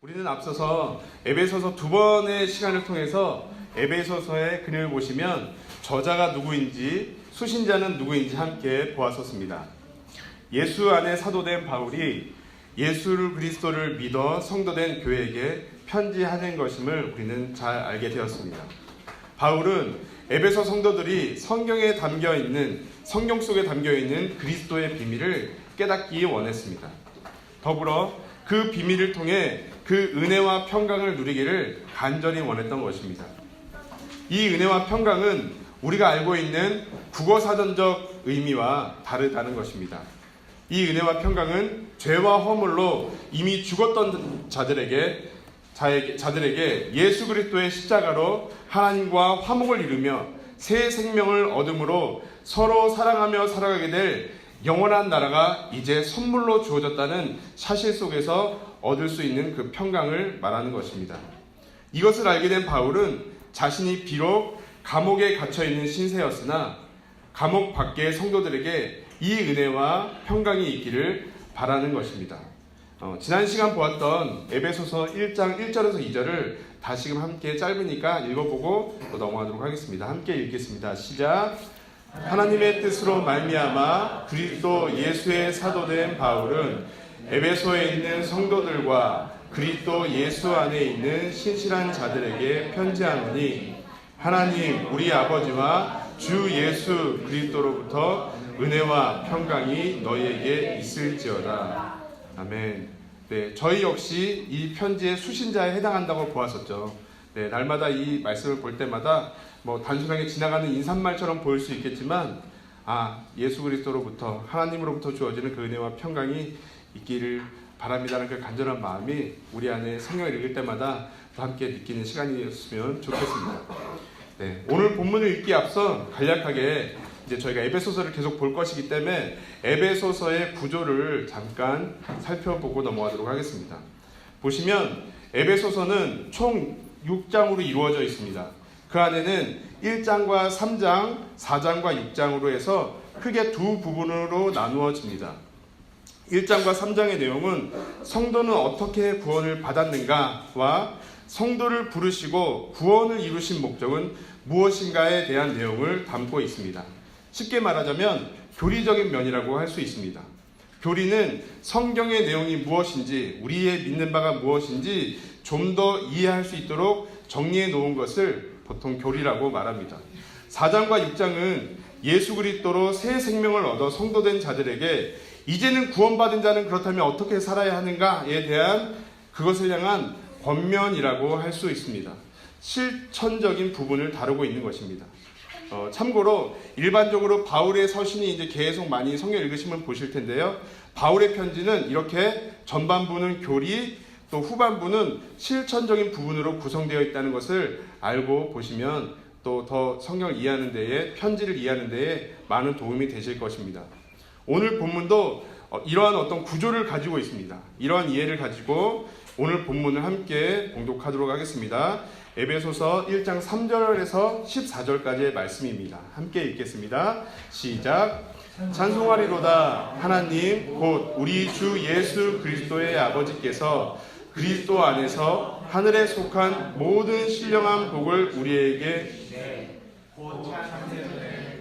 우리는 앞서서 에베소서 2번의 시간을 통해서 에베소서의 근육을 보시면 저자가 누구인지 수신자는 누구인지 함께 보았었습니다. 예수 안에 사도된 바울이 예수 그리스도를 믿어 성도된 교회에게 편지하는 것임을 우리는 잘 알게 되었습니다. 바울은 에베소 성도들이 성경 속에 담겨있는 그리스도의 비밀을 깨닫기 원했습니다. 더불어 그 비밀을 통해 그 은혜와 평강을 누리기를 간절히 원했던 것입니다. 이 은혜와 평강은 우리가 알고 있는 국어사전적 의미와 다르다는 것입니다. 이 은혜와 평강은 죄와 허물로 이미 죽었던 자들에게 예수 그리스도의 십자가로 하나님과 화목을 이루며 새 생명을 얻음으로 서로 사랑하며 살아가게 될 영원한 나라가 이제 선물로 주어졌다는 사실 속에서 얻을 수 있는 그 평강을 말하는 것입니다. 이것을 알게 된 바울은 자신이 비록 감옥에 갇혀있는 신세였으나 감옥 밖의 성도들에게 이 은혜와 평강이 있기를 바라는 것입니다. 지난 시간 보았던 에베소서 1장 1절에서 2절을 다시금 함께 짧으니까 읽어보고 또 넘어가도록 하겠습니다. 함께 읽겠습니다. 시작. 하나님의 뜻으로 말미암아 그리스도 예수의 사도된 바울은 에베소에 있는 성도들과 그리스도 예수 안에 있는 신실한 자들에게 편지하노니 하나님 우리 아버지와 주 예수 그리스도로부터 은혜와 평강이 너희에게 있을지어다. 아멘. 네, 저희 역시 이 편지의 수신자에 해당한다고 보았었죠. 네, 날마다 이 말씀을 볼 때마다 단순하게 지나가는 인사말처럼 보일 수 있겠지만 예수 그리스도로부터 하나님으로부터 주어지는 그 은혜와 평강이 있기를 바랍니다라는 그 간절한 마음이 우리 안에 성경을 읽을 때마다 또 함께 느끼는 시간이었으면 좋겠습니다. 네, 오늘 본문을 읽기에 앞서 간략하게 이제 저희가 에베소서를 계속 볼 것이기 때문에 에베소서의 구조를 잠깐 살펴보고 넘어가도록 하겠습니다. 보시면 에베소서는 총 6장으로 이루어져 있습니다. 그 안에는 1장과 3장, 4장과 6장으로 해서 크게 두 부분으로 나누어집니다. 1장과 3장의 내용은 성도는 어떻게 구원을 받았는가와 성도를 부르시고 구원을 이루신 목적은 무엇인가에 대한 내용을 담고 있습니다. 쉽게 말하자면 교리적인 면이라고 할 수 있습니다. 교리는 성경의 내용이 무엇인지, 우리의 믿는 바가 무엇인지 좀 더 이해할 수 있도록 정리해 놓은 것을 보통 교리라고 말합니다. 4장과 6장은 예수 그리스도로 새 생명을 얻어 성도된 자들에게 이제는 구원받은 자는 그렇다면 어떻게 살아야 하는가에 대한 그것을 향한 권면이라고 할 수 있습니다. 실천적인 부분을 다루고 있는 것입니다. 참고로 일반적으로 바울의 서신이 이제 계속 많이 성경 읽으시면 보실 텐데요. 바울의 편지는 이렇게 전반부는 교리, 또 후반부는 실천적인 부분으로 구성되어 있다는 것을 알고 보시면 또 더 성경을 이해하는 데에, 편지를 이해하는 데에 많은 도움이 되실 것입니다. 오늘 본문도 이러한 어떤 구조를 가지고 있습니다. 이러한 이해를 가지고 오늘 본문을 함께 봉독하도록 하겠습니다. 에베소서 1장 3절에서 14절까지의 말씀입니다. 함께 읽겠습니다. 시작. 찬송하리로다. 하나님 곧 우리 주 예수 그리스도의 아버지께서 그리스도 안에서 하늘에 속한 모든 신령한 복을 우리에게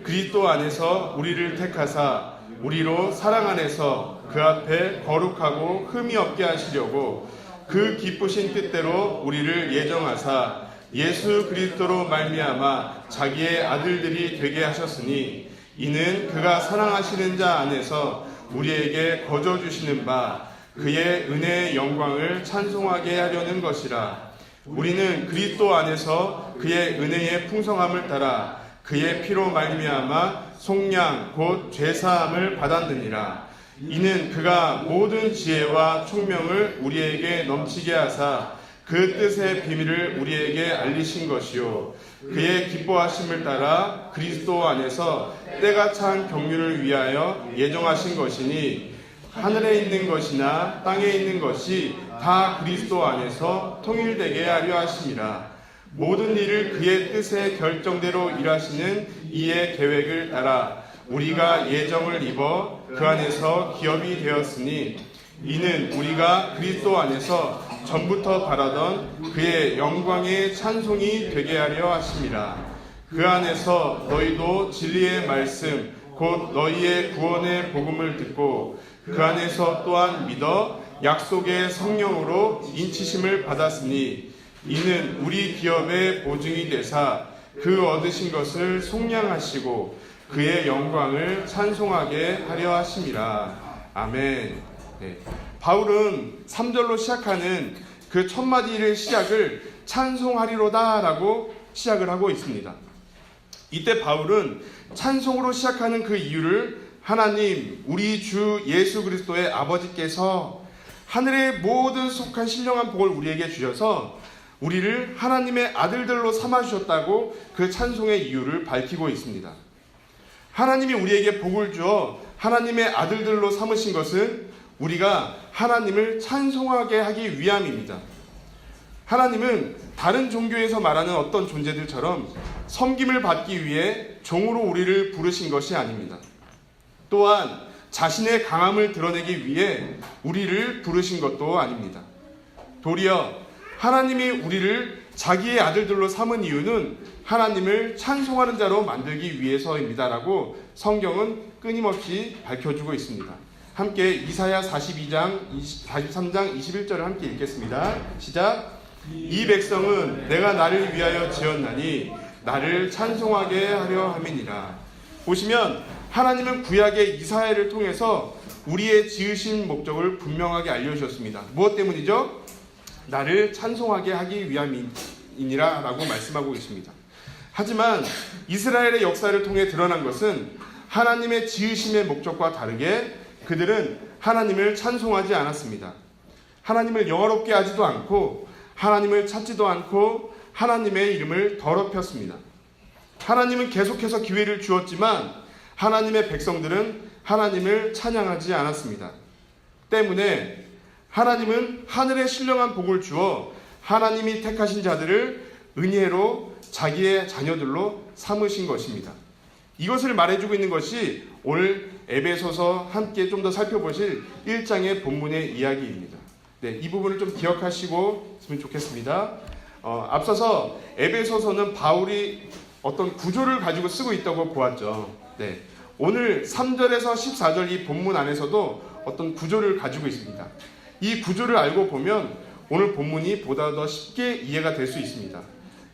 그리스도 안에서 우리를 택하사 우리로 사랑 안에서 그 앞에 거룩하고 흠이 없게 하시려고 그 기쁘신 뜻대로 우리를 예정하사 예수 그리스도로 말미암아 자기의 아들들이 되게 하셨으니 이는 그가 사랑하시는 자 안에서 우리에게 거저 주시는 바 그의 은혜의 영광을 찬송하게 하려는 것이라. 우리는 그리스도 안에서 그의 은혜의 풍성함을 따라 그의 피로 말미암아 속량 곧 죄사함을 받았느니라. 이는 그가 모든 지혜와 총명을 우리에게 넘치게 하사 그 뜻의 비밀을 우리에게 알리신 것이요 그의 기뻐하심을 따라 그리스도 안에서 때가 찬 경륜을 위하여 예정하신 것이니 하늘에 있는 것이나 땅에 있는 것이 다 그리스도 안에서 통일되게 하려 하심이라. 모든 일을 그의 뜻의 결정대로 일하시는 이의 계획을 따라 우리가 예정을 입어 그 안에서 기업이 되었으니 이는 우리가 그리스도 안에서 전부터 바라던 그의 영광의 찬송이 되게 하려 하심이라. 그 안에서 너희도 진리의 말씀 곧 너희의 구원의 복음을 듣고 그 안에서 또한 믿어 약속의 성령으로 인치심을 받았으니 이는 우리 기업의 보증이 되사 그 얻으신 것을 속량하시고 그의 영광을 찬송하게 하려 하심이라. 아멘. 네. 바울은 3절로 시작하는 그 첫 마디의 시작을 찬송하리로다 라고 시작을 하고 있습니다. 이때 바울은 찬송으로 시작하는 그 이유를 하나님 우리 주 예수 그리스도의 아버지께서 하늘의 모든 속한 신령한 복을 우리에게 주셔서 우리를 하나님의 아들들로 삼아주셨다고 그 찬송의 이유를 밝히고 있습니다. 하나님이 우리에게 복을 주어 하나님의 아들들로 삼으신 것은 우리가 하나님을 찬송하게 하기 위함입니다. 하나님은 다른 종교에서 말하는 어떤 존재들처럼 섬김을 받기 위해 종으로 우리를 부르신 것이 아닙니다. 또한 자신의 강함을 드러내기 위해 우리를 부르신 것도 아닙니다. 도리어 하나님이 우리를 자기의 아들들로 삼은 이유는 하나님을 찬송하는 자로 만들기 위해서입니다라고 성경은 끊임없이 밝혀주고 있습니다. 함께 이사야 43장 21절을 함께 읽겠습니다. 시작. 이 백성은 내가 나를 위하여 지었나니 나를 찬송하게 하려 함이니라. 보시면 하나님은 구약의 이사야를 통해서 우리의 지으신 목적을 분명하게 알려주셨습니다. 무엇 때문이죠? 나를 찬송하게 하기 위함이니라 라고 말씀하고 있습니다. 하지만 이스라엘의 역사를 통해 드러난 것은 하나님의 지으심의 목적과 다르게 그들은 하나님을 찬송하지 않았습니다. 하나님을 영화롭게 하지도 않고 하나님을 찾지도 않고 하나님의 이름을 더럽혔습니다. 하나님은 계속해서 기회를 주었지만 하나님의 백성들은 하나님을 찬양하지 않았습니다. 때문에 하나님은 하늘의 신령한 복을 주어 하나님이 택하신 자들을 은혜로 자기의 자녀들로 삼으신 것입니다. 이것을 말해주고 있는 것이 오늘 에베소서 함께 좀 더 살펴보실 1장의 본문의 이야기입니다. 네, 이 부분을 좀 기억하시고 있으면 좋겠습니다. 앞서서 에베소서는 바울이 어떤 구조를 가지고 쓰고 있다고 보았죠. 네, 오늘 3절에서 14절 이 본문 안에서도 어떤 구조를 가지고 있습니다. 이 구조를 알고 보면 오늘 본문이 보다 더 쉽게 이해가 될 수 있습니다.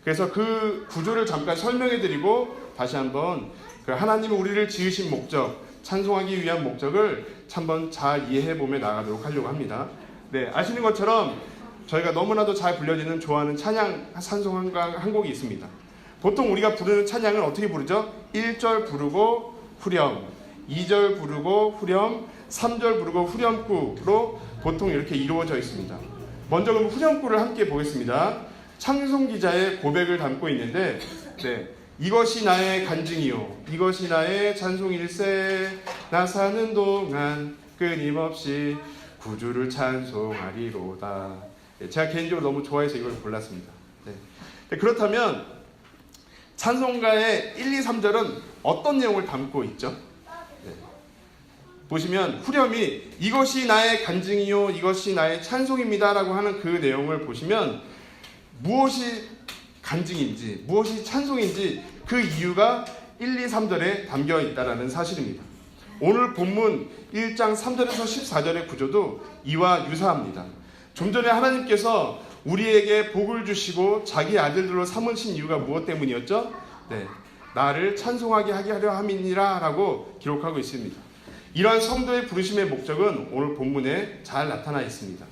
그래서 그 구조를 잠깐 설명해드리고 다시 한번 하나님이 우리를 지으신 목적, 찬송하기 위한 목적을 한번 잘 이해해보며 나가도록 하려고 합니다. 네, 아시는 것처럼 저희가 너무나도 잘 불려지는 좋아하는 찬양 찬송 한 곡이 있습니다. 보통 우리가 부르는 찬양은 어떻게 부르죠? 1절 부르고 후렴, 2절 부르고 후렴, 3절 부르고 후렴구로 보통 이렇게 이루어져 있습니다. 먼저 그럼 후렴구를 함께 보겠습니다. 찬송 기자의 고백을 담고 있는데, 네, 이것이 나의 간증이요, 이것이 나의 찬송일세, 나 사는 동안 끊임없이 구주를 찬송하리로다. 네, 제가 개인적으로 너무 좋아해서 이걸 골랐습니다. 네, 그렇다면 찬송가의 1, 2, 3절은 어떤 내용을 담고 있죠? 네, 보시면 후렴이 이것이 나의 간증이요, 이것이 나의 찬송입니다 라고 하는 그 내용을 보시면 무엇이 간증인지 무엇이 찬송인지 그 이유가 1, 2, 3절에 담겨 있다는 사실입니다. 오늘 본문 1장 3절에서 14절의 구조도 이와 유사합니다. 좀 전에 하나님께서 우리에게 복을 주시고 자기 아들들로 삼으신 이유가 무엇 때문이었죠? 네, 나를 찬송하게 하려 함이니라 라고 기록하고 있습니다. 이러한 성도의 부르심의 목적은 오늘 본문에 잘 나타나 있습니다.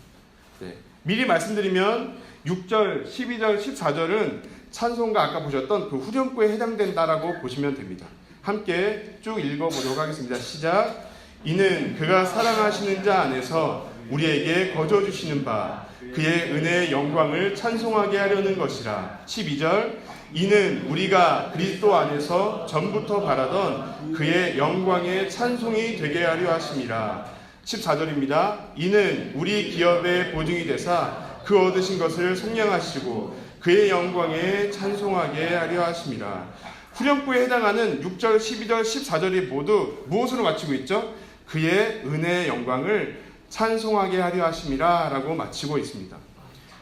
네, 미리 말씀드리면 6절, 12절, 14절은 찬송가 아까 보셨던 그 후렴구에 해당된다라고 보시면 됩니다. 함께 쭉 읽어보도록 하겠습니다. 시작. 이는 그가 사랑하시는 자 안에서 우리에게 거저 주시는 바 그의 은혜의 영광을 찬송하게 하려는 것이라. 12절. 이는 우리가 그리스도 안에서 전부터 바라던 그의 영광의 찬송이 되게 하려 하심이라. 14절입니다. 이는 우리 기업의 보증이 되사 그 얻으신 것을 속량하시고 그의 영광에 찬송하게 하려 하심이라. 후렴구에 해당하는 6절, 12절, 14절이 모두 무엇으로 마치고 있죠? 그의 은혜의 영광을 찬송하게 하려 하심이라 라고 마치고 있습니다.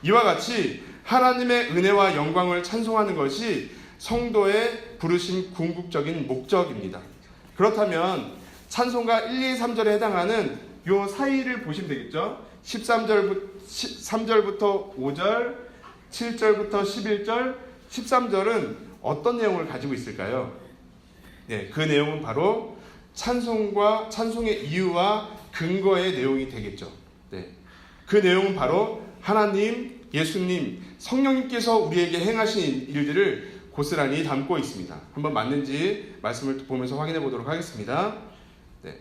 이와 같이 하나님의 은혜와 영광을 찬송하는 것이 성도의 부르신 궁극적인 목적입니다. 그렇다면 찬송가 1, 2, 3절에 해당하는 요 사이를 보시면 되겠죠? 3절부터 5절, 7절부터 11절, 13절은 어떤 내용을 가지고 있을까요? 네, 그 내용은 바로 찬송의 이유와 근거의 내용이 되겠죠. 네, 그 내용은 바로 하나님, 예수님, 성령님께서 우리에게 행하신 일들을 고스란히 담고 있습니다. 한번 맞는지 말씀을 보면서 확인해 보도록 하겠습니다. 네,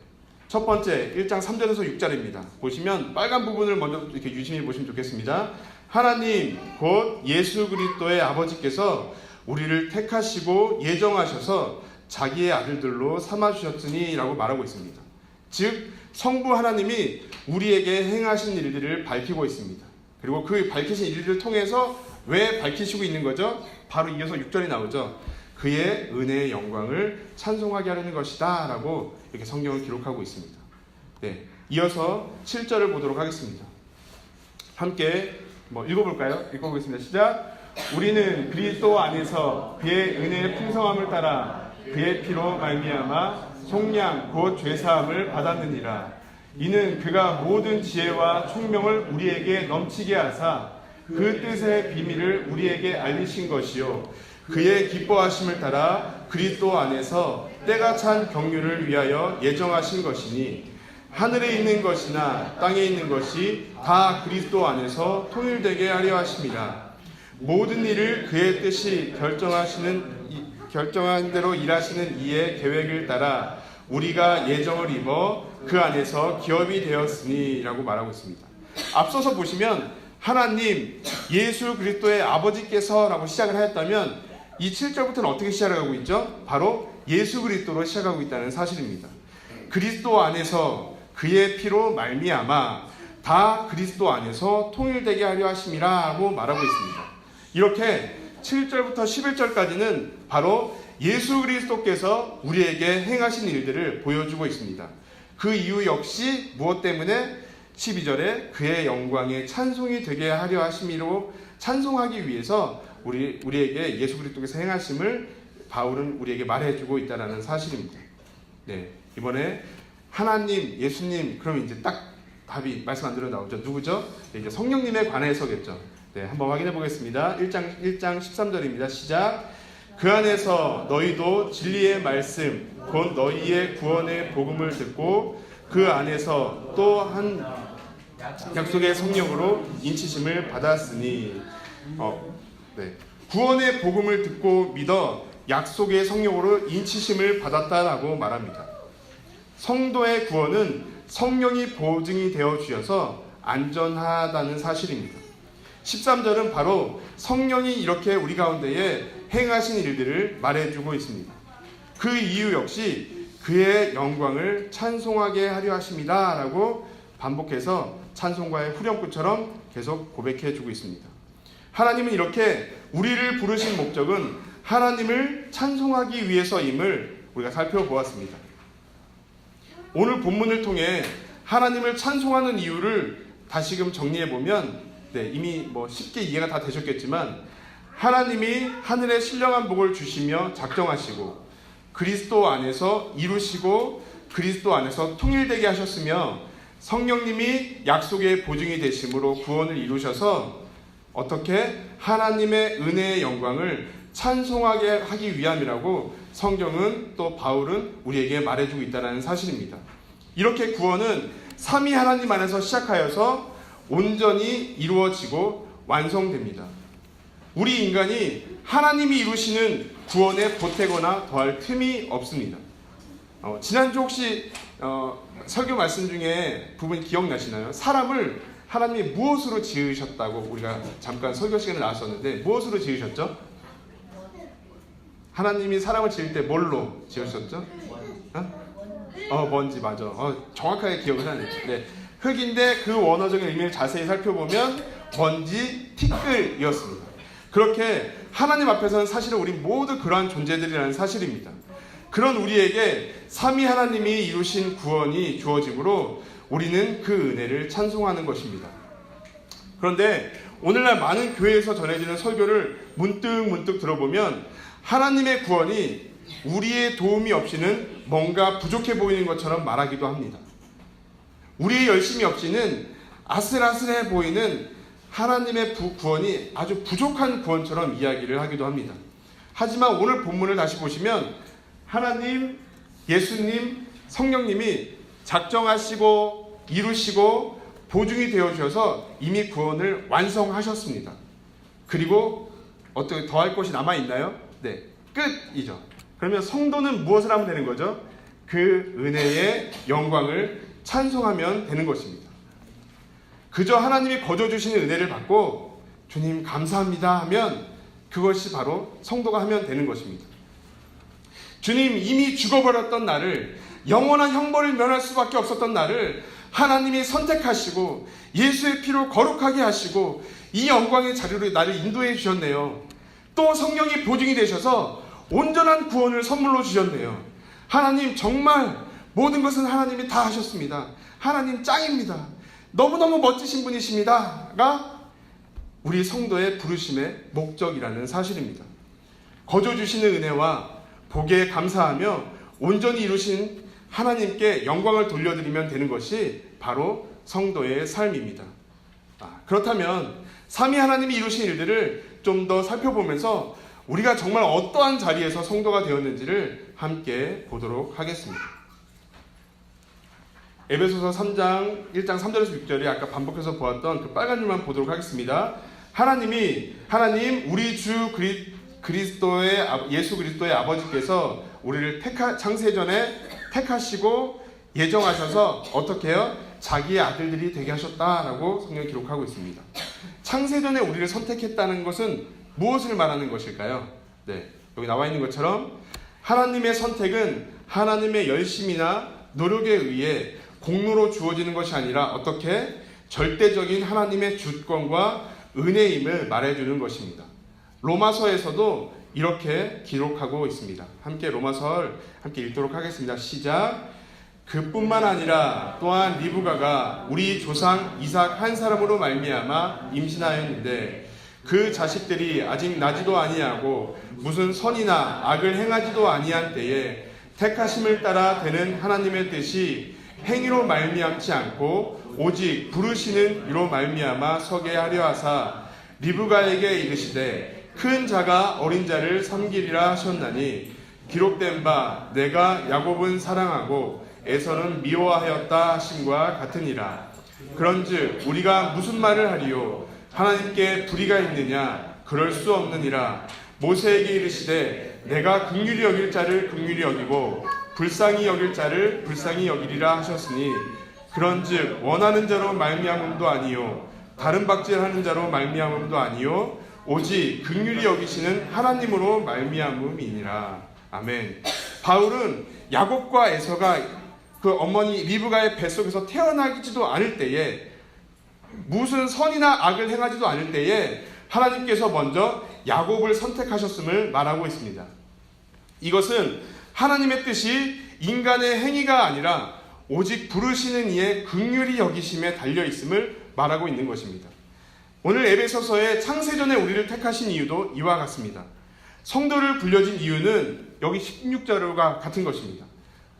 첫 번째 1장 3절에서 6절입니다. 보시면 빨간 부분을 먼저 이렇게 유심히 보시면 좋겠습니다. 하나님 곧 예수 그리스도의 아버지께서 우리를 택하시고 예정하셔서 자기의 아들들로 삼아주셨으니 라고 말하고 있습니다. 즉 성부 하나님이 우리에게 행하신 일들을 밝히고 있습니다. 그리고 그 밝히신 일들을 통해서 왜 밝히시고 있는 거죠? 바로 이어서 6절이 나오죠. 그의 은혜의 영광을 찬송하게 하려는 것이다 라고 이렇게 성경을 기록하고 있습니다. 네, 이어서 7절을 보도록 하겠습니다. 함께 읽어볼까요? 읽어보겠습니다. 시작. 우리는 그리스도 안에서 그의 은혜의 풍성함을 따라 그의 피로 말미암아 속량 곧 죄사함을 받았느니라. 이는 그가 모든 지혜와 총명을 우리에게 넘치게 하사 그 뜻의 비밀을 우리에게 알리신 것이요 그의 기뻐하심을 따라 그리스도 안에서 때가 찬 경륜을 위하여 예정하신 것이니 하늘에 있는 것이나 땅에 있는 것이 다 그리스도 안에서 통일되게 하려 하심이라. 모든 일을 그의 뜻이 결정한 대로 일하시는 이의 계획을 따라 우리가 예정을 입어 그 안에서 기업이 되었으니 라고 말하고 있습니다. 앞서서 보시면 하나님, 예수 그리스도의 아버지께서 라고 시작을 하였다면 이 7절부터는 어떻게 시작하고 있죠? 바로 예수 그리스도로 시작하고 있다는 사실입니다. 그리스도 안에서 그의 피로 말미암아 다 그리스도 안에서 통일되게 하려 하심이라고 말하고 있습니다. 이렇게 7절부터 11절까지는 바로 예수 그리스도께서 우리에게 행하신 일들을 보여주고 있습니다. 그 이유 역시 무엇 때문에 12절에 그의 영광에 찬송이 되게 하려 하심이로 찬송하기 위해서 우리에게 예수 그리스도께서 행하심을 바울은 우리에게 말해주고 있다는 사실입니다. 네, 이번에 하나님, 예수님, 그러면 이제 딱 답이 말씀 안 들어 나오죠. 누구죠? 네, 이제 성령님에 관해서겠죠. 네, 한번 확인해 보겠습니다. 1장 13절입니다. 시작. 그 안에서 너희도 진리의 말씀, 곧 너희의 구원의 복음을 듣고 그 안에서 또 한 약속의 성령으로 인치심을 받았으니 네, 구원의 복음을 듣고 믿어 약속의 성령으로 인치심을 받았다라고 말합니다. 성도의 구원은 성령이 보증이 되어 주셔서 안전하다는 사실입니다. 13절은 바로 성령이 이렇게 우리 가운데에 행하신 일들을 말해주고 있습니다. 그 이유 역시 그의 영광을 찬송하게 하려 하십니다 라고 반복해서 찬송가의 후렴구처럼 계속 고백해주고 있습니다. 하나님은 이렇게 우리를 부르신 목적은 하나님을 찬송하기 위해서임을 우리가 살펴보았습니다. 오늘 본문을 통해 하나님을 찬송하는 이유를 다시금 정리해보면 이미 쉽게 이해가 다 되셨겠지만 하나님이 하늘에 신령한 복을 주시며 작정하시고 그리스도 안에서 이루시고 그리스도 안에서 통일되게 하셨으며 성령님이 약속의 보증이 되심으로 구원을 이루셔서 어떻게 하나님의 은혜의 영광을 찬송하게 하기 위함이라고 성경은 또 바울은 우리에게 말해주고 있다는 사실입니다. 이렇게 구원은 삼위 하나님 안에서 시작하여서 온전히 이루어지고 완성됩니다. 우리 인간이 하나님이 이루시는 구원에 보태거나 더할 틈이 없습니다. 지난주 혹시 설교 말씀 중에 부분 기억나시나요? 사람을 하나님이 무엇으로 지으셨다고 우리가 잠깐 설교 시간에 나왔었는데 무엇으로 지으셨죠? 하나님이 사람을 지을 때 뭘로 지으셨죠? 먼지 맞아. 정확하게 기억을 하네요. 네. 흙인데 그 원어적인 의미를 자세히 살펴보면 먼지 티끌이었습니다. 그렇게 하나님 앞에서는 사실은 우리 모두 그러한 존재들이라는 사실입니다. 그런 우리에게 삼위 하나님이 이루신 구원이 주어지므로 우리는 그 은혜를 찬송하는 것입니다. 그런데 오늘날 많은 교회에서 전해지는 설교를 문득 들어보면 하나님의 구원이 우리의 도움이 없이는 뭔가 부족해 보이는 것처럼 말하기도 합니다. 우리의 열심이 없이는 아슬아슬해 보이는 하나님의 구원이 아주 부족한 구원처럼 이야기를 하기도 합니다. 하지만 오늘 본문을 다시 보시면 하나님, 예수님, 성령님이 작정하시고 이루시고 보증이 되어 주셔서 이미 구원을 완성하셨습니다. 그리고 어떻게 더할 것이 남아 있나요? 네, 끝이죠. 그러면 성도는 무엇을 하면 되는 거죠? 그 은혜의 영광을 찬송하면 되는 것입니다. 그저 하나님이 거저 주시는 은혜를 받고 주님 감사합니다 하면 그것이 바로 성도가 하면 되는 것입니다. 주님, 이미 죽어버렸던 나를, 영원한 형벌을 면할 수밖에 없었던 나를 하나님이 선택하시고 예수의 피로 거룩하게 하시고 이 영광의 자리로 나를 인도해 주셨네요. 또 성령이 보증이 되셔서 온전한 구원을 선물로 주셨네요. 하나님, 정말 모든 것은 하나님이 다 하셨습니다. 하나님 짱입니다. 너무너무 멋지신 분이십니다가 우리 성도의 부르심의 목적이라는 사실입니다. 거저 주시는 은혜와 복에 감사하며 온전히 이루신 하나님께 영광을 돌려드리면 되는 것이 바로 성도의 삶입니다. 그렇다면 삼위 하나님이 이루신 일들을 좀 더 살펴보면서 우리가 정말 어떠한 자리에서 성도가 되었는지를 함께 보도록 하겠습니다. 에베소서 3장 1장 3절에서 6절이 아까 반복해서 보았던 그 빨간 줄만 보도록 하겠습니다. 하나님 우리 주 그리스도의 예수 그리스도의 아버지께서 우리를 창세전에 택하시고 예정하셔서 어떻게 해요? 자기의 아들들이 되게 하셨다라고 성경이 기록하고 있습니다. 창세전에 우리를 선택했다는 것은 무엇을 말하는 것일까요? 네, 여기 나와 있는 것처럼 하나님의 선택은 하나님의 열심이나 노력에 의해 공로로 주어지는 것이 아니라 어떻게 절대적인 하나님의 주권과 은혜임을 말해주는 것입니다. 로마서에서도 이렇게 기록하고 있습니다. 함께 로마서를 함께 읽도록 하겠습니다. 시작. 그뿐만 아니라 또한 리브가가 우리 조상 이삭 한 사람으로 말미암아 임신하였는데 그 자식들이 아직 나지도 아니하고 무슨 선이나 악을 행하지도 아니한 때에 택하심을 따라 되는 하나님의 뜻이 행위로 말미암지 않고 오직 부르시는 이로 말미암아 서게 하려 하사 리브가에게 이르시되 큰 자가 어린 자를 섬기리라 하셨나니 기록된 바 내가 야곱은 사랑하고 에서는 미워하였다 하심과 같으니라. 그런즉 우리가 무슨 말을 하리요? 하나님께 불의가 있느냐? 그럴 수 없느니라. 모세에게 이르시되 내가 긍휼히 여길 자를 긍휼히 여기고 불쌍히 여길 자를 불쌍히 여기리라 하셨으니 그런즉 원하는 자로 말미암음도 아니요 다른 박질하는 자로 말미암음도 아니요 오직 긍휼히 여기시는 하나님으로 말미암음이니라. 아멘. 바울은 야곱과 에서가 그 어머니 리브가의 뱃속에서 태어나지도 않을 때에 무슨 선이나 악을 행하지도 않을 때에 하나님께서 먼저 야곱을 선택하셨음을 말하고 있습니다. 이것은 하나님의 뜻이 인간의 행위가 아니라 오직 부르시는 이의 긍휼히 여기심에 달려있음을 말하고 있는 것입니다. 오늘 에베소서의 창세전에 우리를 택하신 이유도 이와 같습니다. 성도를 불려진 이유는 여기 16절과 같은 것입니다.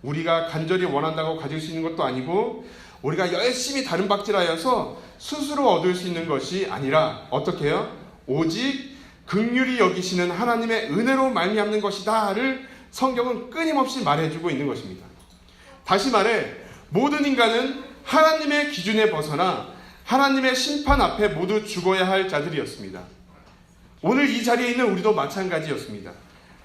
우리가 간절히 원한다고 가질 수 있는 것도 아니고 우리가 열심히 다른 박질하여서 스스로 얻을 수 있는 것이 아니라 어떻게 해요? 오직 긍휼히 여기시는 하나님의 은혜로 말미암는 것이다를 성경은 끊임없이 말해주고 있는 것입니다. 다시 말해 모든 인간은 하나님의 기준에 벗어나 하나님의 심판 앞에 모두 죽어야 할 자들이었습니다. 오늘 이 자리에 있는 우리도 마찬가지였습니다.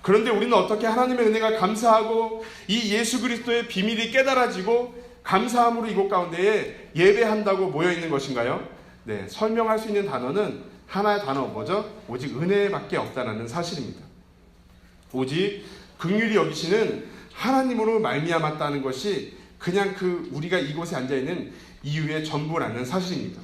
그런데 우리는 어떻게 하나님의 은혜가 감사하고 이 예수 그리스도의 비밀이 깨달아지고 감사함으로 이곳 가운데에 예배한다고 모여있는 것인가요? 네, 설명할 수 있는 단어는 하나의 단어 뭐죠? 오직 은혜밖에 없다는 사실입니다. 오직 긍휼히 여기시는 하나님으로 말미암았다는 것이 그냥 우리가 이곳에 앉아있는 이유의 전부라는 사실입니다.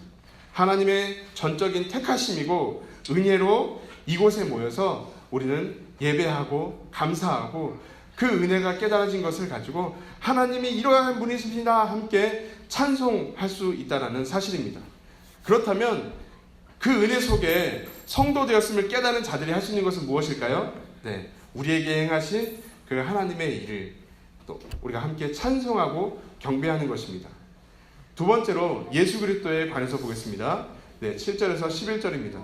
하나님의 전적인 택하심이고 은혜로 이곳에 모여서 우리는 예배하고 감사하고 그 은혜가 깨달아진 것을 가지고 하나님이 이러한 분이십니다 함께 찬송할 수 있다는 사실입니다. 그렇다면 그 은혜 속에 성도 되었음을 깨달은 자들이 할 수 있는 것은 무엇일까요? 네, 우리에게 행하신 그 하나님의 일을 또 우리가 함께 찬송하고 경배하는 것입니다. 두 번째로 예수 그리스도에 관해서 보겠습니다. 네, 7절에서 11절입니다.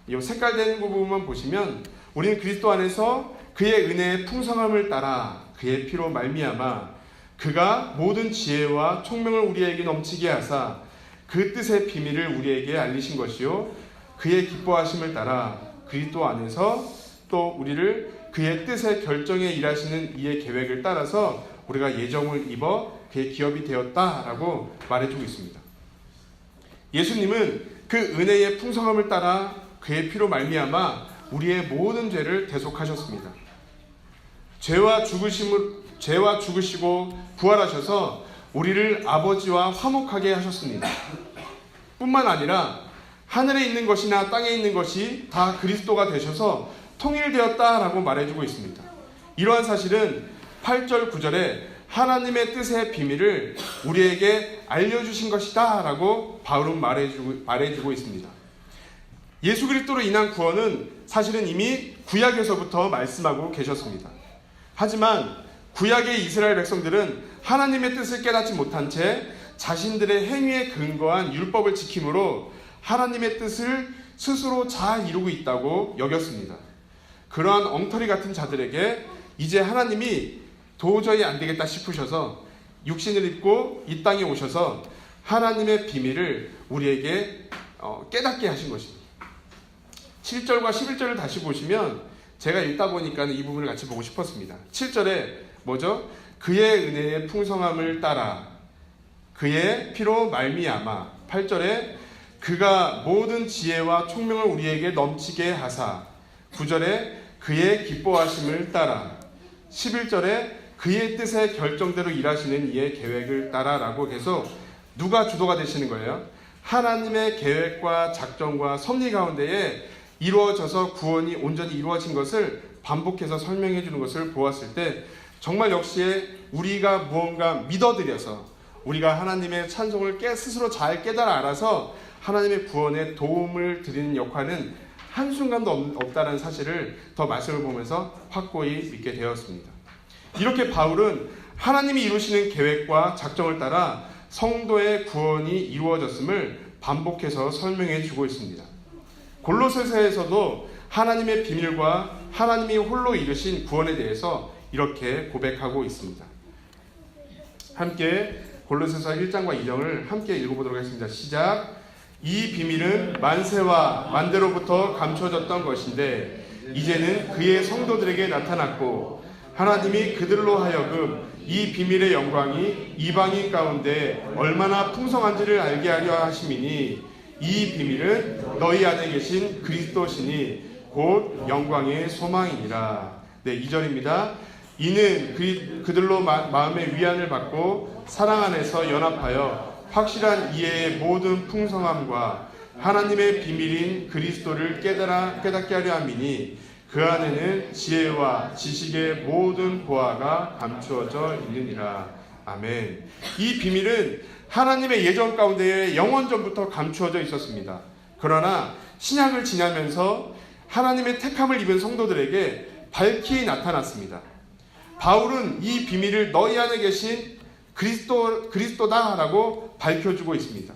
이 색깔된 부분만 보시면 우리는 그리스도 안에서 그의 은혜의 풍성함을 따라 그의 피로 말미암아 그가 모든 지혜와 총명을 우리에게 넘치게 하사 그 뜻의 비밀을 우리에게 알리신 것이요 그의 기뻐하심을 따라 그리스도 안에서 또 우리를 그의 뜻의 결정에 일하시는 이의 계획을 따라서 우리가 예정을 입어 그의 기업이 되었다라고 말해주고 있습니다. 예수님은 그 은혜의 풍성함을 따라 그의 피로 말미암아 우리의 모든 죄를 대속하셨습니다. 죄와 죽으시고 부활하셔서 우리를 아버지와 화목하게 하셨습니다. 뿐만 아니라 하늘에 있는 것이나 땅에 있는 것이 다 그리스도가 되셔서 통일되었다라고 말해주고 있습니다. 이러한 사실은 8절 9절에 하나님의 뜻의 비밀을 우리에게 알려주신 것이다 라고 바울은 말해주고 있습니다. 예수 그리스도로 인한 구원은 사실은 이미 구약에서부터 말씀하고 계셨습니다. 하지만 구약의 이스라엘 백성들은 하나님의 뜻을 깨닫지 못한 채 자신들의 행위에 근거한 율법을 지킴으로 하나님의 뜻을 스스로 잘 이루고 있다고 여겼습니다. 그러한 엉터리 같은 자들에게 이제 하나님이 도저히 안 되겠다 싶으셔서 육신을 입고 이 땅에 오셔서 하나님의 비밀을 우리에게 깨닫게 하신 것입니다. 7절과 11절을 다시 보시면 제가 읽다 보니까 이 부분을 같이 보고 싶었습니다. 7절에 뭐죠? 그의 은혜의 풍성함을 따라 그의 피로 말미암아 8절에 그가 모든 지혜와 총명을 우리에게 넘치게 하사 9절에 그의 기뻐하심을 따라 11절에 그의 뜻의 결정대로 일하시는 이의 계획을 따라라고 해서 누가 주도가 되시는 거예요? 하나님의 계획과 작정과 섭리 가운데에 이루어져서 구원이 온전히 이루어진 것을 반복해서 설명해 주는 것을 보았을 때 정말 역시 우리가 무언가 믿어드려서 우리가 하나님의 찬송을 스스로 잘 깨달아 알아서 하나님의 구원에 도움을 드리는 역할은 한순간도 없다는 사실을 더 말씀을 보면서 확고히 믿게 되었습니다. 이렇게 바울은 하나님이 이루시는 계획과 작정을 따라 성도의 구원이 이루어졌음을 반복해서 설명해 주고 있습니다. 골로새서에서도 하나님의 비밀과 하나님이 홀로 이루신 구원에 대해서 이렇게 고백하고 있습니다. 함께 골로새서 1장과 2장을 함께 읽어보도록 하겠습니다. 시작. 이 비밀은 만세와 만대로부터 감춰졌던 것인데 이제는 그의 성도들에게 나타났고 하나님이 그들로 하여금 이 비밀의 영광이 이방인 가운데 얼마나 풍성한지를 알게 하려 하심이니 이 비밀은 너희 안에 계신 그리스도시니 곧 영광의 소망이니라. 네, 2절입니다. 이는 그들로 마음의 위안을 받고 사랑 안에서 연합하여 확실한 이해의 모든 풍성함과 하나님의 비밀인 그리스도를 깨닫게 하려 함이니 그 안에는 지혜와 지식의 모든 보화가 감추어져 있느니라. 아멘. 이 비밀은 하나님의 예정 가운데에 영원전부터 감추어져 있었습니다. 그러나 신약을 지나면서 하나님의 택함을 입은 성도들에게 밝히 나타났습니다. 바울은 이 비밀을 너희 안에 계신 그리스도다라고 밝혀주고 있습니다.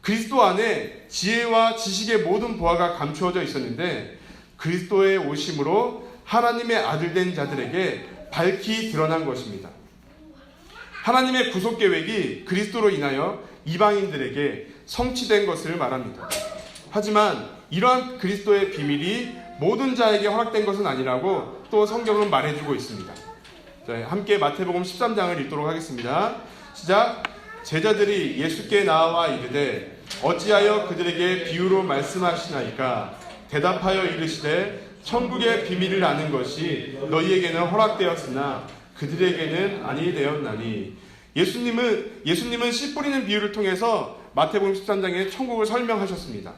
그리스도 안에 지혜와 지식의 모든 보화가 감추어져 있었는데 그리스도의 오심으로 하나님의 아들된 자들에게 밝히 드러난 것입니다. 하나님의 구속 계획이 그리스도로 인하여 이방인들에게 성취된 것을 말합니다. 하지만 이러한 그리스도의 비밀이 모든 자에게 허락된 것은 아니라고 또 성경은 말해주고 있습니다. 자, 함께 마태복음 13장을 읽도록 하겠습니다. 시작. 제자들이 예수께 나와 이르되 어찌하여 그들에게 비유로 말씀하시나이까? 대답하여 이르시되 천국의 비밀을 아는 것이 너희에게는 허락되었으나 그들에게는 아니 되었나니. 예수님은 씨 뿌리는 비유를 통해서 마태복음 13장에 천국을 설명하셨습니다.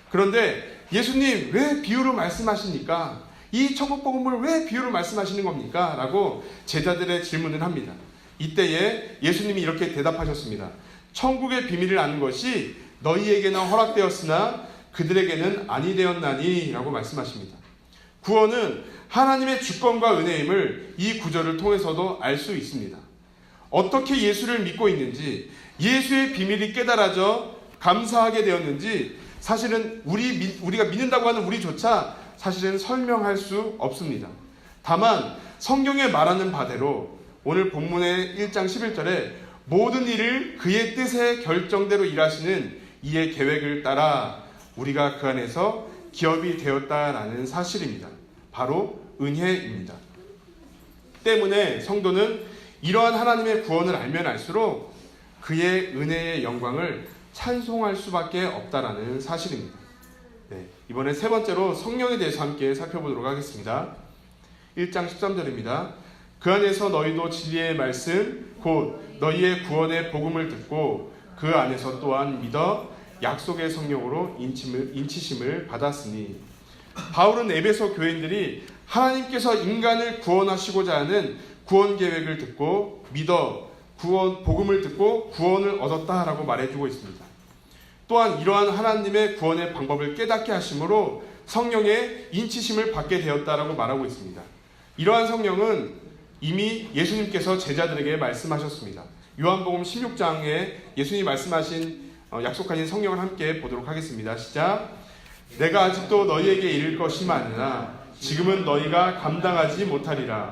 그런데 예수님 왜 비유로 말씀하십니까? 이 천국 복음을 왜 비유로 말씀하시는 겁니까? 라고 제자들의 질문을 합니다. 이때에 예수님이 이렇게 대답하셨습니다. 천국의 비밀을 아는 것이 너희에게는 허락되었으나 그들에게는 아니 되었나니 라고 말씀하십니다. 구원은 하나님의 주권과 은혜임을 이 구절을 통해서도 알 수 있습니다. 어떻게 예수를 믿고 있는지, 예수의 비밀이 깨달아져 감사하게 되었는지 사실은 우리가 믿는다고 하는 우리조차 사실은 설명할 수 없습니다. 다만 성경에 말하는 바대로 오늘 본문의 1장 11절에 모든 일을 그의 뜻의 결정대로 일하시는 이의 계획을 따라 우리가 그 안에서 기업이 되었다라는 사실입니다. 바로 은혜입니다. 때문에 성도는 이러한 하나님의 구원을 알면 알수록 그의 은혜의 영광을 찬송할 수밖에 없다라는 사실입니다. 네, 이번에 세 번째로 성령에 대해서 함께 살펴보도록 하겠습니다. 1장 13절입니다. 그 안에서 너희도 진리의 말씀 곧 너희의 구원의 복음을 듣고 그 안에서 또한 믿어 약속의 성령으로 인치심을 받았으니. 바울은 에베소 교인들이 하나님께서 인간을 구원하시고자 하는 구원 계획을 듣고 믿어 복음을 듣고 구원을 얻었다라고 말해주고 있습니다. 또한 이러한 하나님의 구원의 방법을 깨닫게 하심으로 성령의 인치심을 받게 되었다라고 말하고 있습니다. 이러한 성령은 이미 예수님께서 제자들에게 말씀하셨습니다. 요한복음 16장에 예수님이 말씀하신 약속하신 성령을 함께 보도록 하겠습니다. 시작. 내가 아직도 너희에게 이를 것이 많으나 지금은 너희가 감당하지 못하리라.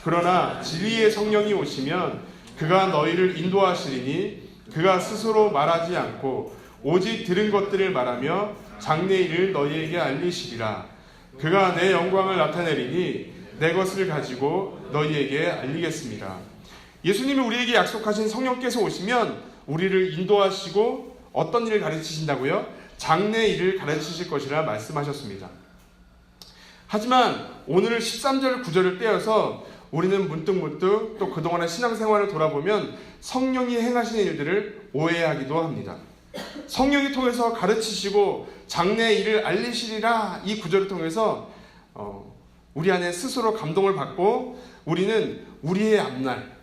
그러나 진리의 성령이 오시면 그가 너희를 인도하시리니 그가 스스로 말하지 않고 오직 들은 것들을 말하며 장래 일을 너희에게 알리시리라. 그가 내 영광을 나타내리니 내 것을 가지고 너희에게 알리겠습니다. 예수님이 우리에게 약속하신 성령께서 오시면 우리를 인도하시고 어떤 일을 가르치신다고요? 장래 일을 가르치실 것이라 말씀하셨습니다. 하지만 오늘 13절 9절을 떼어서 우리는 문득문득 또 그동안의 신앙생활을 돌아보면 성령이 행하시는 일들을 오해하기도 합니다. 성령이 통해서 가르치시고 장래 일을 알리시리라 이 구절을 통해서 우리 안에 스스로 감동을 받고 우리는 우리의 앞날,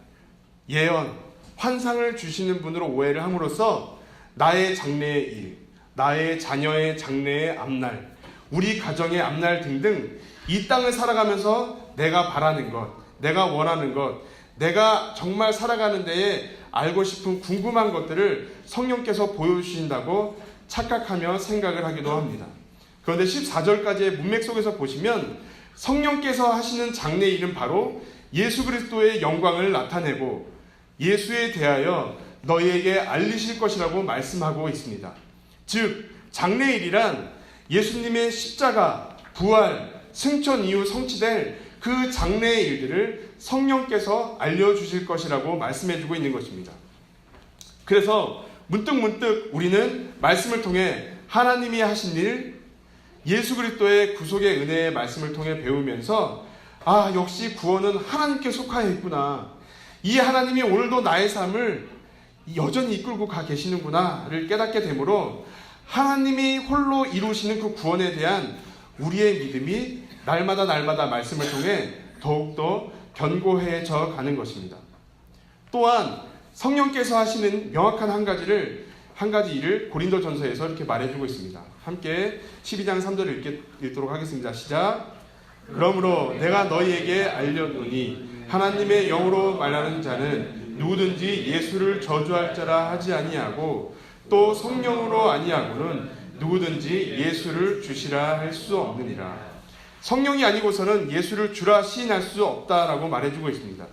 예언, 환상을 주시는 분으로 오해를 함으로써 나의 장래의 일, 나의 자녀의 장래의 앞날, 우리 가정의 앞날 등등 이 땅을 살아가면서 내가 바라는 것, 내가 원하는 것, 내가 정말 살아가는 데에 알고 싶은 궁금한 것들을 성령께서 보여주신다고 착각하며 생각을 하기도 합니다. 그런데 14절까지의 문맥 속에서 보시면 성령께서 하시는 장래 일은 바로 예수 그리스도의 영광을 나타내고 예수에 대하여 너희에게 알리실 것이라고 말씀하고 있습니다. 즉 장래일이란 예수님의 십자가, 부활, 승천 이후 성취될 그 장래의 일들을 성령께서 알려주실 것이라고 말씀해주고 있는 것입니다. 그래서 문득문득 우리는 말씀을 통해 하나님이 하신 일, 예수 그리스도의 구속의 은혜의 말씀을 통해 배우면서 역시 구원은 하나님께 속하여 있구나. 이 하나님이 오늘도 나의 삶을 여전히 이끌고 가 계시는구나를 깨닫게 되므로 하나님이 홀로 이루시는 그 구원에 대한 우리의 믿음이 날마다 말씀을 통해 더욱더 견고해져 가는 것입니다. 또한 성령께서 하시는 명확한 한 가지 일을 고린도전서에서 이렇게 말해주고 있습니다. 함께 12장 3절을 읽도록 하겠습니다. 시작. 그러므로 내가 너희에게 알려노니 하나님의 영으로 말하는 자는 누구든지 예수를 저주할 자라 하지 아니하고 또 성령으로 아니하고는 누구든지 예수를 주시라 할 수 없느니라. 성령이 아니고서는 예수를 주라 시인할 수 없다라고 말해주고 있습니다.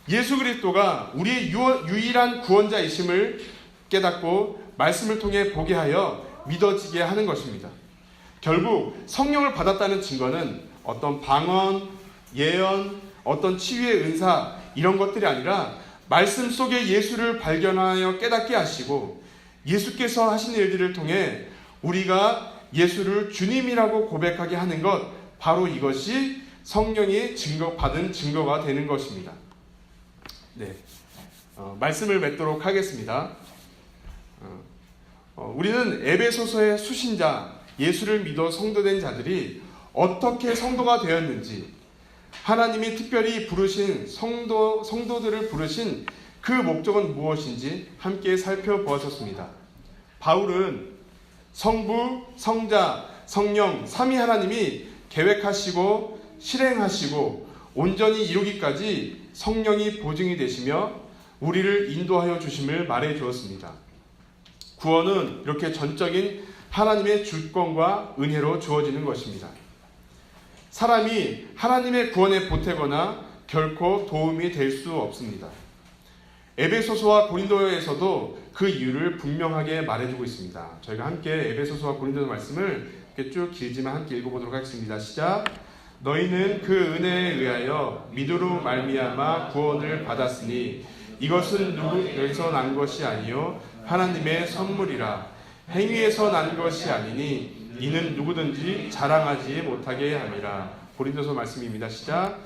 예수 그리스도가 우리의 유일한 구원자이심을 깨닫고 말씀을 통해 보게 하여 믿어지게 하는 것입니다. 결국 성령을 받았다는 증거는 어떤 방언, 예언, 어떤 치유의 은사 이런 것들이 아니라 말씀 속에 예수를 발견하여 깨닫게 하시고 예수께서 하신 일들을 통해 우리가 예수를 주님이라고 고백하게 하는 것, 바로 이것이 성령이 받은 증거가 되는 것입니다. 네, 말씀을 맺도록 하겠습니다. 우리는 에베소서의 수신자, 예수를 믿어 성도된 자들이 어떻게 성도가 되었는지, 하나님이 특별히 부르신 성도들을 부르신 그 목적은 무엇인지 함께 살펴보았었습니다. 바울은 성부, 성자, 성령, 삼위 하나님이 계획하시고 실행하시고 온전히 이루기까지 성령이 보증이 되시며 우리를 인도하여 주심을 말해 주었습니다. 구원은 이렇게 전적인 하나님의 주권과 은혜로 주어지는 것입니다. 사람이 하나님의 구원에 보태거나 결코 도움이 될 수 없습니다. 에베소서와 고린도에서도 그 이유를 분명하게 말해주고 있습니다. 저희가 함께 에베소서와 고린도 말씀을 이렇게 쭉 길지만 함께 읽어보도록 하겠습니다. 시작. 너희는 그 은혜에 의하여 믿음으로 말미암아 구원을 받았으니 이것은 누구에서 난 것이 아니요 하나님의 선물이라. 행위에서 난 것이 아니니 이는 누구든지 자랑하지 못하게 함이라. 고린도서 말씀입니다. 시작.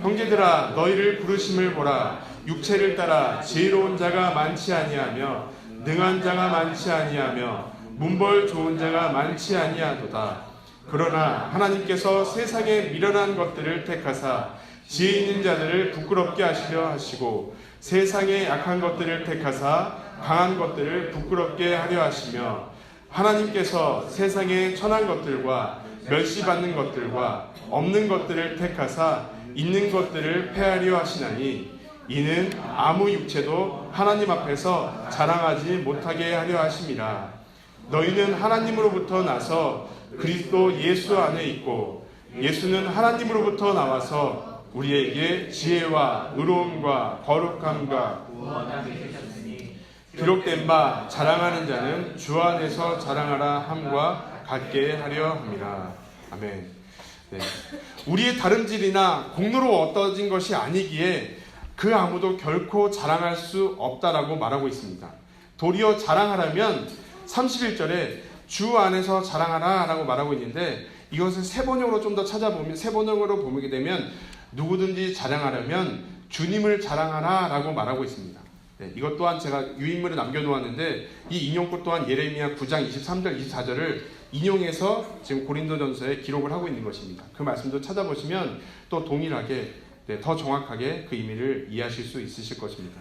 형제들아 너희를 부르심을 보라. 육체를 따라 지혜로운 자가 많지 아니하며 능한 자가 많지 아니하며 문벌 좋은 자가 많지 아니하도다. 그러나 하나님께서 세상에 미련한 것들을 택하사 지혜 있는 자들을 부끄럽게 하시려 하시고 세상에 약한 것들을 택하사 강한 것들을 부끄럽게 하려 하시며 하나님께서 세상에 천한 것들과 멸시받는 것들과 없는 것들을 택하사 있는 것들을 폐하려 하시나니 이는 아무 육체도 하나님 앞에서 자랑하지 못하게 하려 하심이라. 너희는 하나님으로부터 나서 그리스도 예수 안에 있고 예수는 하나님으로부터 나와서 우리에게 지혜와 의로움과 거룩함과 기록된 바 자랑하는 자는 주 안에서 자랑하라 함과 같게 하려 함이라. 아멘. 네. 우리의 다름질이나 공로로 얻어진 것이 아니기에 그 아무도 결코 자랑할 수 없다라고 말하고 있습니다. 도리어 자랑하라면 31절에 주 안에서 자랑하라 라고 말하고 있는데 이것을 세번역으로 좀 더 찾아보면 세번역으로 보게 되면 누구든지 자랑하려면 주님을 자랑하라 라고 말하고 있습니다. 네, 이것 또한 제가 유인물에 남겨놓았는데 이 인용구 또한 예레미야 9장 23절 24절을 인용해서 지금 고린도전서에 기록을 하고 있는 것입니다. 그 말씀도 찾아보시면 또 동일하게 더 정확하게 그 의미를 이해하실 수 있으실 것입니다.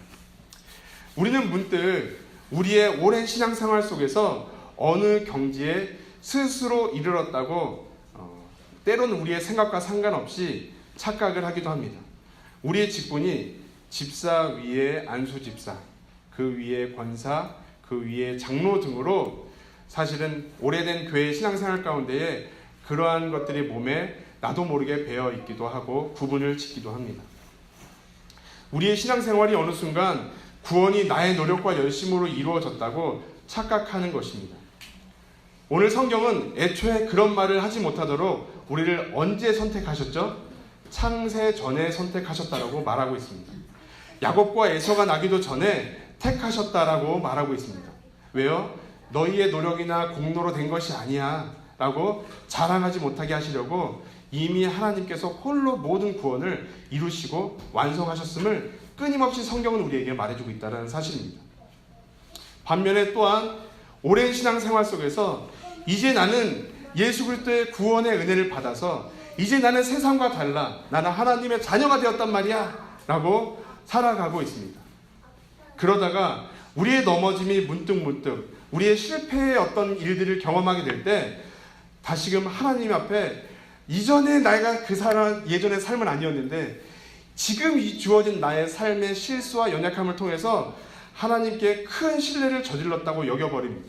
우리는 문득 우리의 오랜 신앙생활 속에서 어느 경지에 스스로 이르렀다고 때로는 우리의 생각과 상관없이 착각을 하기도 합니다. 우리의 직분이 집사 위에 안수집사, 그 위에 권사, 그 위에 장로 등으로 사실은 오래된 교회의 신앙생활 가운데에 그러한 것들이 몸에 나도 모르게 배어 있기도 하고 구분을 짓기도 합니다. 우리의 신앙생활이 어느 순간 구원이 나의 노력과 열심으로 이루어졌다고 착각하는 것입니다. 오늘 성경은 애초에 그런 말을 하지 못하도록 우리를 언제 선택하셨죠? 창세 전에 선택하셨다라고 말하고 있습니다. 야곱과 에서가 나기도 전에 택하셨다라고 말하고 있습니다. 왜요? 너희의 노력이나 공로로 된 것이 아니야 라고 자랑하지 못하게 하시려고 이미 하나님께서 홀로 모든 구원을 이루시고 완성하셨음을 끊임없이 성경은 우리에게 말해주고 있다는 사실입니다. 반면에 또한 오랜 신앙생활 속에서 이제 나는 예수 그리스도의 구원의 은혜를 받아서 이제 나는 세상과 달라 나는 하나님의 자녀가 되었단 말이야 라고 살아가고 있습니다. 그러다가 우리의 넘어짐이 문득문득 우리의 실패의 어떤 일들을 경험하게 될 때 다시금 하나님 앞에 이전에 내가 그 사람 예전의 삶은 아니었는데 지금 이 주어진 나의 삶의 실수와 연약함을 통해서 하나님께 큰 신뢰를 저질렀다고 여겨버립니다.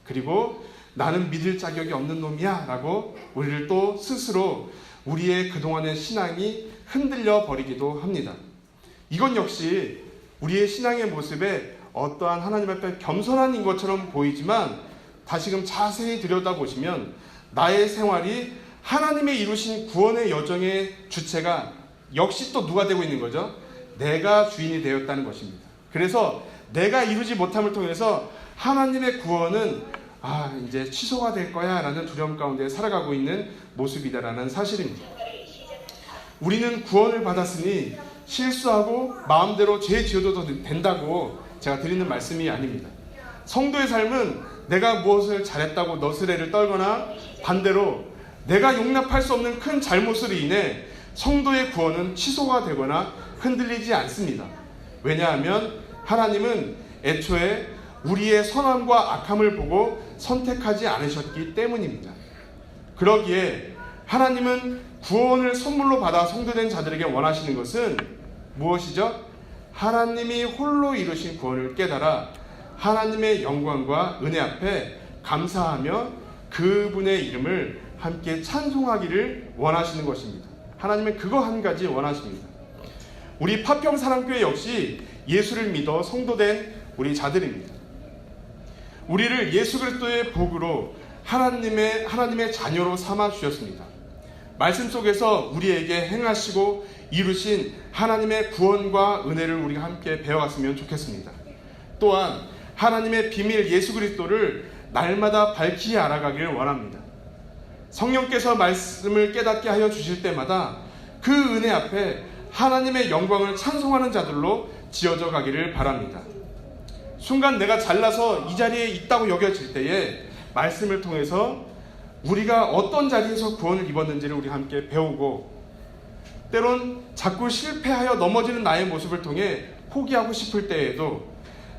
그리고 나는 믿을 자격이 없는 놈이야 라고 우리를 또 스스로 우리의 그동안의 신앙이 흔들려 버리기도 합니다. 이건 역시 우리의 신앙의 모습에 어떠한 하나님 앞에 겸손한 것처럼 보이지만 다시금 자세히 들여다보시면 나의 생활이 하나님의 이루신 구원의 여정의 주체가 역시 또 누가 되고 있는 거죠? 내가 주인이 되었다는 것입니다. 그래서 내가 이루지 못함을 통해서 하나님의 구원은 이제 취소가 될 거야 라는 두려움 가운데 살아가고 있는 모습이다라는 사실입니다. 우리는 구원을 받았으니 실수하고 마음대로 죄 지어도 된다고 제가 드리는 말씀이 아닙니다. 성도의 삶은 내가 무엇을 잘했다고 너스레를 떨거나 반대로 내가 용납할 수 없는 큰 잘못으로 인해 성도의 구원은 취소가 되거나 흔들리지 않습니다. 왜냐하면 하나님은 애초에 우리의 선함과 악함을 보고 선택하지 않으셨기 때문입니다. 그러기에 하나님은 구원을 선물로 받아 성도된 자들에게 원하시는 것은 무엇이죠? 하나님이 홀로 이루신 구원을 깨달아 하나님의 영광과 은혜 앞에 감사하며 그분의 이름을 함께 찬송하기를 원하시는 것입니다. 하나님은 그거 한 가지 원하십니다. 우리 파평사랑교회 역시 예수를 믿어 성도된 우리 자들입니다. 우리를 예수 그리스도의 복으로 하나님의 자녀로 삼아 주셨습니다. 말씀 속에서 우리에게 행하시고 이루신 하나님의 구원과 은혜를 우리가 함께 배워갔으면 좋겠습니다. 또한 하나님의 비밀 예수 그리스도를 날마다 밝히 알아가기를 원합니다. 성령께서 말씀을 깨닫게 하여 주실 때마다 그 은혜 앞에 하나님의 영광을 찬송하는 자들로 지어져 가기를 바랍니다. 순간 내가 잘나서 이 자리에 있다고 여겨질 때에 말씀을 통해서 우리가 어떤 자리에서 구원을 입었는지를 우리 함께 배우고, 때론 자꾸 실패하여 넘어지는 나의 모습을 통해 포기하고 싶을 때에도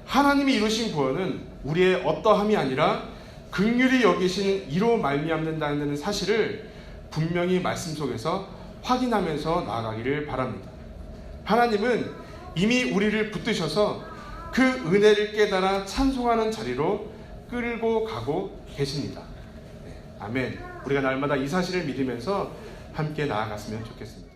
하나님이 이루신 구원은 우리의 어떠함이 아니라 긍휼히 여기신 이로 말미암는다는 사실을 분명히 말씀 속에서 확인하면서 나아가기를 바랍니다. 하나님은 이미 우리를 붙드셔서 그 은혜를 깨달아 찬송하는 자리로 끌고 가고 계십니다. 아멘. 우리가 날마다 이 사실을 믿으면서 함께 나아갔으면 좋겠습니다.